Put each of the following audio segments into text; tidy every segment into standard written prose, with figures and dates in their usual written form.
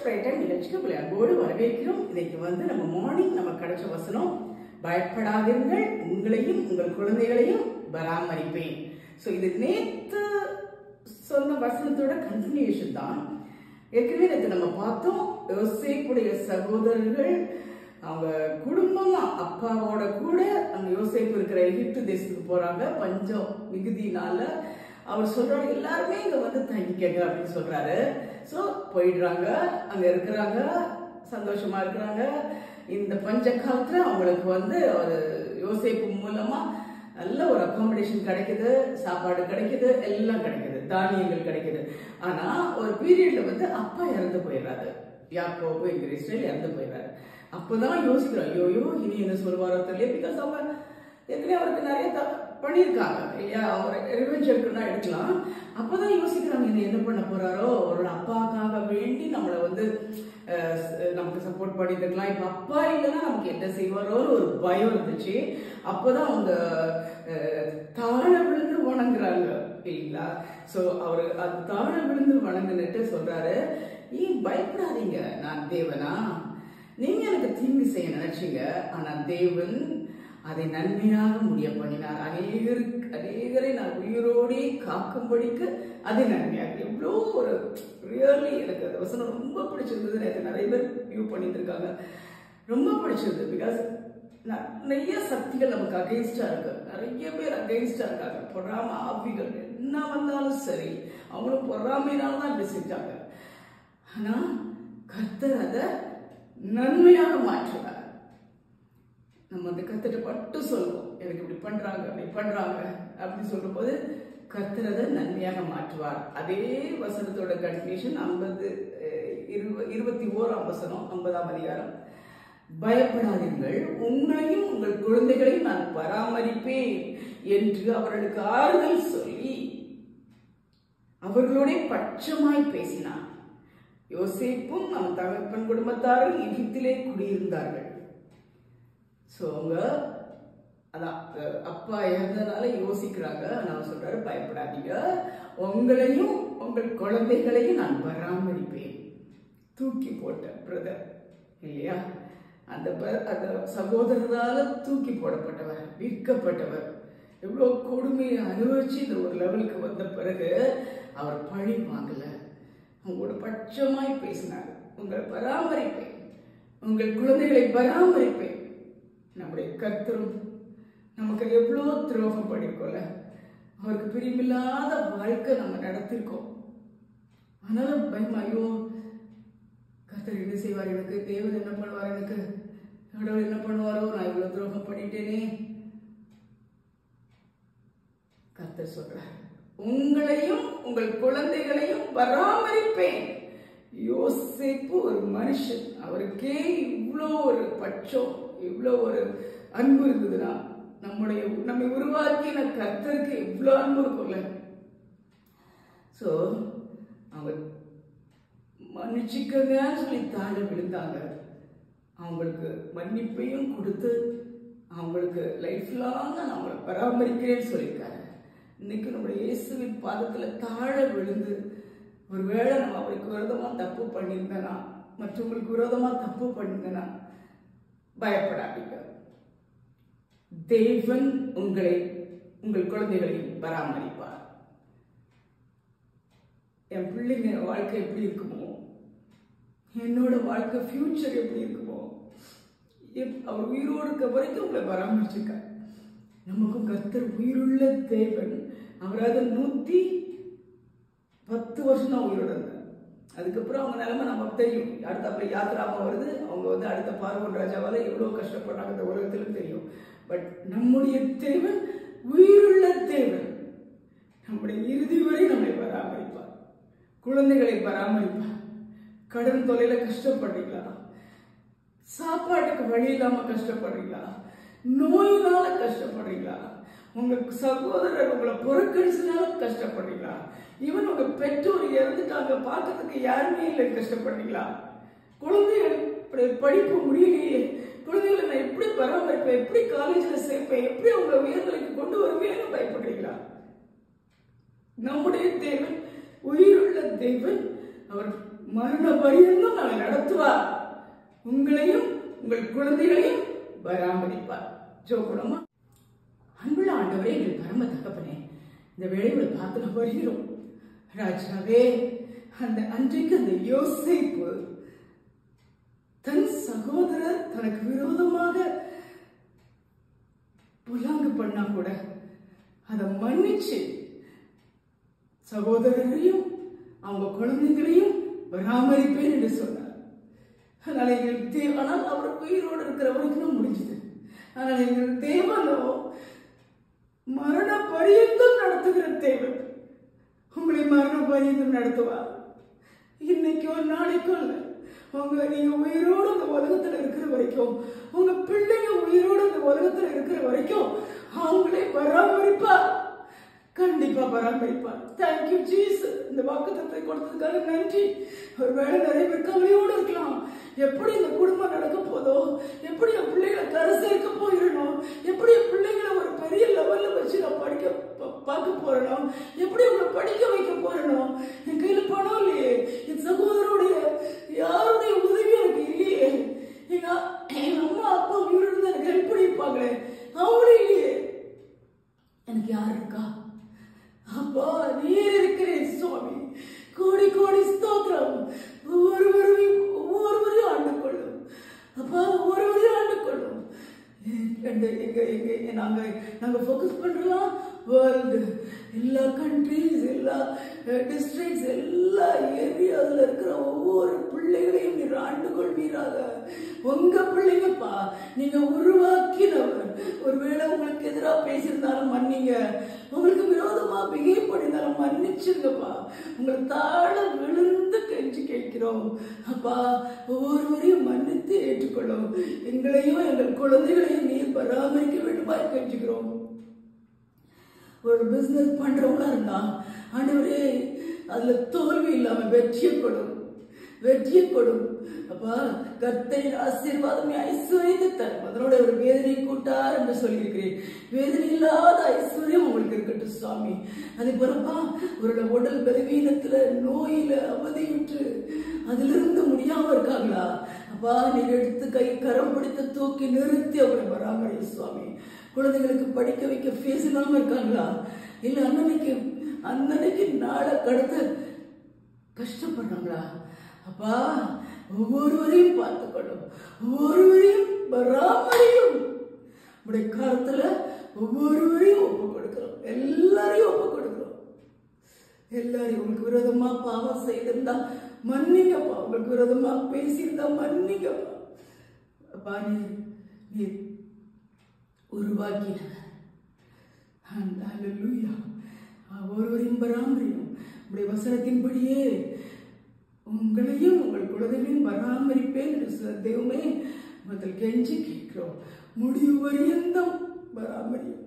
Brayton நிகழ்ச்சிக்கு உங்களை அன்போடு வரவேற்கிறோம். இன்னைக்கு நம்ம மார்னிங் நம்ம கிடைச்ச வசனம், பயப்படாதீர்கள், உங்களையும் உங்கள் குழந்தைகளையும் பராமரிப்பேன். ஸோ இது நேற்று சொன்ன வசனத்தோட கண்டினியூஷன் தான். ஏற்கனவே நேற்று நம்ம பார்த்தோம், யோசேப்புடைய சகோதரர்கள் அவங்க குடும்பமா அப்பாவோட கூட அந்த யோசேப்பு இருக்கிற எகிப்து தேசத்துக்கு போறாங்க. பஞ்சம் மிகுதினால அவர் சொல்றாரு, எல்லாருமே இங்க தங்கிக்கங்க அப்படின்னு சொல்றாரு. ஸோ போயிடுறாங்க, அங்க இருக்கிறாங்க, சந்தோஷமா இருக்கிறாங்க. இந்த பஞ்ச காலத்துல அவங்களுக்கு ஒரு யோசேப்பு மூலமா நல்ல ஒரு அகாமடேஷன் கிடைக்குது, சாப்பாடு கிடைக்குது, எல்லாம் கிடைக்குது, தானியங்கள் கிடைக்குது. ஆனா ஒரு பீரியட்ல அப்பா இறந்து போயிடுறாரு, யாக்கோபு என்கிற இஸ்ரேல் இறந்து போயிடுறாரு. அப்பதான் யோசிக்கிறோம், ஐயோயோ இனி என்ன சொல்வாரோ தெரியல. பிகாஸ் அவங்க ஏற்கனவே அவருக்கு நிறைய பண்ணியிருக்காங்க இல்லையா, அவர் ரிவெஞ்ச் எடுக்கணும்னா எடுக்கலாம். அப்பதான் யோசிக்கிறாங்க, இது என்ன பண்ண போறாரோ, அவரோட அப்பாக்காக வேண்டி நம்மளை நமக்கு சப்போர்ட் பண்ணிருக்கலாம். இப்ப அப்பா இல்லைன்னா நமக்கு என்ன செய்வாரோன்னு ஒரு பயம் இருந்துச்சு. அப்பதான் அவங்க தாழ விழுந்து வணங்குறாங்க இல்லைங்களா. சோ அவரு அது தாழ விழுந்து வணங்குன்னுட்டு சொல்றாரு, ஏன் பயப்படாதீங்க, நான் தேவனா, நீங்க எனக்கு தீங்கு செய்ய நினைச்சீங்க, ஆனா தேவன் அதை நன்மையாக முடிய பண்ணினார். அநேகரை நான் உயிரோடே காக்கும்படிக்கு அதை நன்மையாக. எவ்வளோ ஒரு ரியலி எனக்கு அந்த வசனம் ரொம்ப பிடிச்சிருந்தது. எனக்கு நிறைய பேர் வியூ பண்ணிட்டு இருக்காங்க, ரொம்ப பிடிச்சிருந்தது. பிகாஸ் நிறைய சக்திகள் நமக்கு அகெயின்ஸ்டா இருக்கு, நிறைய பேர் அகெயின்ஸ்டா இருக்காங்க. பொறாம ஆவிகள் என்ன வந்தாலும் சரி, அவங்களும் பொறாமையினால்தான் இப்படி செஞ்சாங்க. ஆனா கர்த்தர் அதை நன்மையாக மாற்றுவார். நம்ம கர்த்தரை மட்டும் சொல்லுவோம், எனக்கு இப்படி பண்றாங்க அப்படி பண்றாங்க அப்படின்னு சொல்லும் போது கர்த்தர் அதை நன்மையாக மாற்றுவார். அதே வசனத்தோட கண்டினியூஷன் 21ஆம் வசனம், 50ஆம் அதிகாரம். பயப்படாதீர்கள், உங்களையும் உங்கள் குழந்தைகளையும் நான் பராமரிப்பேன் என்று அவர்களுக்கு ஆறுதல் சொல்லி அவர்களுடைய பட்சமாய் பேசினார். யோசேப்பும் அவன் தகப்பன் குடும்பத்தாரும் எகிப்திலே குடியிருந்தார்கள். சோ அவங்க அதான் அப்பா இறந்ததுனால யோசிக்கிறாங்க. நான் சொல்றாரு, பயப்படாதீங்க, உங்களையும் உங்கள் குழந்தைகளையும் நான் பராமரிப்பேன். தூக்கி போட்ட பிரதர் இல்லையா, அந்த சகோதரரால தூக்கி போடப்பட்டவர், விற்கப்பட்டவர், எவ்வளவு கொடுமையை அனுபவிச்சு இந்த ஒரு லெவலுக்கு வந்த பிறகு அவர் பழி வாங்கல, உங்களோட பட்சமாய் பேசினார். உங்கள் பராமரிப்பேன், உங்கள் குழந்தைகளை பராமரிப்பேன். நம்முடைய கர்த்தரும் நமக்கு எவ்வளோ துரோகம் பண்ணிருக்கோம்ல, அவருக்கு பிரியமில்லாத வாழ்க்கை நம்ம நடத்திருக்கோம். ஆனாலும் பயமா, ஐயோ கர்த்தர் என்ன செய்வார் எனக்கு, தேவன் என்ன பண்ணுவார் எனக்கு, கடவுள் என்ன பண்ணுவாரோ, நான் இவ்வளவு துரோகம் பண்ணிட்டேனே. கர்த்தர் சொல்றார், உங்களையும் உங்கள் குழந்தைகளையும் பராமரிப்பேன். யோசேப்பு ஒரு மனுஷன், அவருக்கே இவ்வளோ ஒரு பட்சம், இவ்வளோ ஒரு அன்பு இருந்ததுன்னா, நம்மை உருவாக்கின கர்த்தருக்கு இவ்வளோ அன்பு இருக்கும்ல. சோ அவங்க மன்னிச்சுக்கங்கன்னு சொல்லி தாழ விழுந்தாங்க. அவங்களுக்கு மன்னிப்பையும் கொடுத்து அவங்களுக்கு லைஃப் லாங் நான் அவங்களை பராமரிக்கிறேன்னு சொல்லியிருக்காரு. இன்னைக்கு நம்முடைய இயேசுவின் பாதத்துல தாழ விழுந்து, ஒருவேளை நம்ம அவருக்கு விரோதமா தப்பு பண்ணியிருந்தனா, மற்றவங்களுக்கு விரோதமா தப்பு பண்ணியிருந்தனா, பயப்படாதீங்க, தேவன் உங்கள் குழந்தைகளை பராமரிப்பார். என் பிள்ளைங்க வாழ்க்கை எப்படி இருக்குமோ, என்னோட வாழ்க்கை ஃபியூச்சர் எப்படி இருக்குமோ, அவர் உயிரோடு இருக்க வரைக்கும் உங்களை பராமரிச்சிருக்கார். நமக்கும் கர்த்தர் உயிருள்ள தேவன். அவராது 110 வருஷம் தான் உயிரோட இருந்தார். அதுக்கப்புறம் அவங்க நிலைமை நமக்கு தெரியும். அடுத்த யாத்திராமா வருது, அவங்க அடுத்த பார்வோன் ராஜாவால எவ்வளவு கஷ்டப்படுறாங்க இந்த உலகத்துல தெரியும். பட் நம்முடைய தேவன் உயிருள்ள தேவன். நம்முடைய இறுதி வரை நம்மை பராமரிப்பார், குழந்தைகளை பராமரிப்பார். கடன் தொலைல கஷ்டப்படுறீங்களா, சாப்பாட்டுக்கு வழி இல்லாம கஷ்டப்படுறீங்களா, நோயினால கஷ்டப்படுறீங்களா, உங்க சகோதரர் உங்களை புறக்கணிச்சனால கஷ்டப்படுறீங்களா, இவன் உங்க பெற்றோர் இறந்துட்டாங்க, பார்க்கறதுக்கு யாருமே இல்லை கஷ்டப்படுறீங்களா, குழந்தைகள் படிப்பு முடியலையே, குழந்தைகளை நான் எப்படி பராமரிப்பேன், எப்படி காலேஜ்ல சேர்ப்பேன், எப்படி உங்களை உயர்நிலைக்கு கொண்டு வருவேன்னு பயப்படுறீங்களா? நம்முடைய தேவன் உயிருள்ள தேவன். அவர் மரண பரியந்தம் அவர் நடத்துவார். உங்களையும் உங்கள் குழந்தைகளையும் பராமரிப்பார். ஜோகுணமா அன்புள்ள ஆண்டவரே, எங்கள் பரம தகப்பனே, இந்த வேளையோட பார்த்து நான் வருகிறோம். ராஜாவே, அந்த அன்றைக்கு அந்த யோசேப்பு தன் சகோதரர் தனக்கு விரோதமாக புலாங்கு பண்ணா கூட அதை மன்னிச்சு சகோதரரையும் அவங்க குழந்தைகளையும் பராமரிப்பேன் என்று சொன்னார். அதனால எங்களுக்கு ஆனால் அவர் உயிரோடு இருக்கிற வரைக்கும் முடிஞ்சது. ஆனால் எங்கள் தேவனோ மரண பரியந்தம் நடத்துகிற தேவன். உங்களை மரண பரியந்தம் நடத்துவார். இன்னைக்கோ நாளைக்கோ இல்லை, நீங்க உயிரோடு இந்த உலகத்துல இருக்கிற வரைக்கும், உங்க பிள்ளைங்க உயிரோடு இந்த உலகத்துல இருக்கிற வரைக்கும் அவங்களே பராமரிப்பார். கண்டிப்பா பராமரிப்பார். Thank you Jesus. இந்த வாக்குத்தத்தை கொடுத்ததுக்காக நன்றி. ஒருவேளை நிறைய பேர் கவலையோடு இருக்கலாம். எப்படி இந்த குடும்பம் நடக்க போதோ, எப்படி என் பிள்ளைகளை கரை சேர்க்க போயிடணும், எப்படி என் பிள்ளைங்களை ஒரு பெரிய லெவல்ல வச்சு நான் பார்க்க போறேனோ, எப்படி உங்களை படிக்க வைக்க போறேனோ, என் கையில பணம் இல்லையே, என் சகோதரருடைய யாருடைய உதவி எனக்கு இல்லையே, எங்க அம்மா அப்பா வீடு இருந்து எனக்கு ஹெல்ப் பண்ணிருப்பாங்களே அவங்களும் இல்லையே, எனக்கு யார் இருக்கா? அப்பா நீர் இருக்கிறேன் சுவாமி. கோடி கோடி ஸ்தோத்திரம். ஒவ்வொருவரையும் ஆண்டு கொள்ளும் அப்பா, ஒவ்வொருவரையும் ஆண்டு கொள்ளும். நாங்க ஃபோக்கஸ் பண்றோம் வேர்ல்டு, எல்லா கண்ட்ரீஸ், எல்லா டிஸ்ட்ரிக்ட்ஸ், எல்லா ஏரியாவில் இருக்கிற ஒவ்வொரு பிள்ளைகளையும் நீர் ஆண்டு கொள்வீராக. உங்க பிள்ளைங்கப்பா, நீங்க உருவாக்கினவர். ஒருவேளை உங்களுக்கு எதிராக பேசியிருந்தாலும் மன்னிங்க, உங்களுக்கு விரோதமா பிஹேவ் பண்ணியிருந்தாலும் மன்னிச்சிருங்கப்பா. உங்களை தாழ விழுந்து கெஞ்சி கேட்கிறோம் அப்பா. ஒவ்வொருவரையும் மன்னித்து ஏற்றுக்கொள்ளும். எங்களையும் எங்கள் குழந்தைகளையும் நீர் பராமரிக்க வேண்டுமாய் கெஞ்சுகிறோம். ஒரு பிசினஸ் பண்றவங்களா இருந்தா ஆண்டவரே, அதுல தோல்வி இல்லாம வெற்றியை கொடும், வெற்றியை கொடும் அப்பா. கர்த்தரின் ஆசீர்வாதம் ஐஸ்வர்யத்தை தரும். அதனோட ஒரு வேதனை கூட்டார் என்று சொல்லியிருக்கிறேன். வேதனை இல்லாத ஐஸ்வர்யம் உங்களுக்கு இருக்கட்டும் சுவாமி. அதே போலப்பா, ஒரு உடல் பலவீனத்துல நோயில அவதியுற்று அதிலிருந்து முடியாம இருக்காங்களா அப்பா, நீங்க எடுத்து கரம் பிடித்து தூக்கி நிறுத்தி அவங்களை பராமரி சுவாமி. குழந்தைகளுக்கு படிக்க வைக்க ஃபீஸ் இல்லாம இருக்காங்களா, இல்ல அன்னைக்கு நாளை கடத்த கஷ்டப்படுறாங்களா அப்பா, ஒவ்வொருவரையும் பார்த்துக்கொள்ளும், ஒவ்வொருவரையும் பராமரியும். உடைய காலத்துல ஒவ்வொருவரையும் ஒப்பு கொடுக்கிறோம், எல்லாரையும் ஒப்பு கொடுக்கிறோம். எல்லாரையும் உங்களுக்கு விரோதமா பாவம் செய்திருந்தா மன்னிங்கப்பா, உங்களுக்கு விரோதமா பேசியிருந்தா மன்னிங்கப்பா அப்பா. நீர் உருவாக்கின ஒருவரையும் பராமரியும். உடைய வசனத்தின்படியே உங்களையும் உங்கள் குழந்தைகளையும் பராமரிப்பேன் என்று தெய்வமே முதல் கெஞ்சி கேட்கிறோம். முடிவு வரையந்தம் பராமரியும்,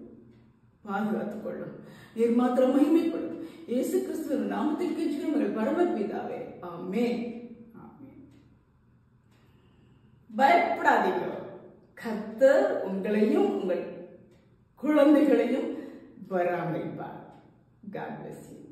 பாதுகாத்துக் கொள்ளும். நீர் மாத்திரம் மகிமைப்படும். இயேசு கிறிஸ்துவின் நாமத்தில் கெஞ்சுகிறோம் எங்கள் பரமபிதாவே, ஆமென். பயப்படாதீங்க, கர்த்தர் உங்களையும் உங்கள் குழந்தைகளையும் பராமரிப்பார். God bless you.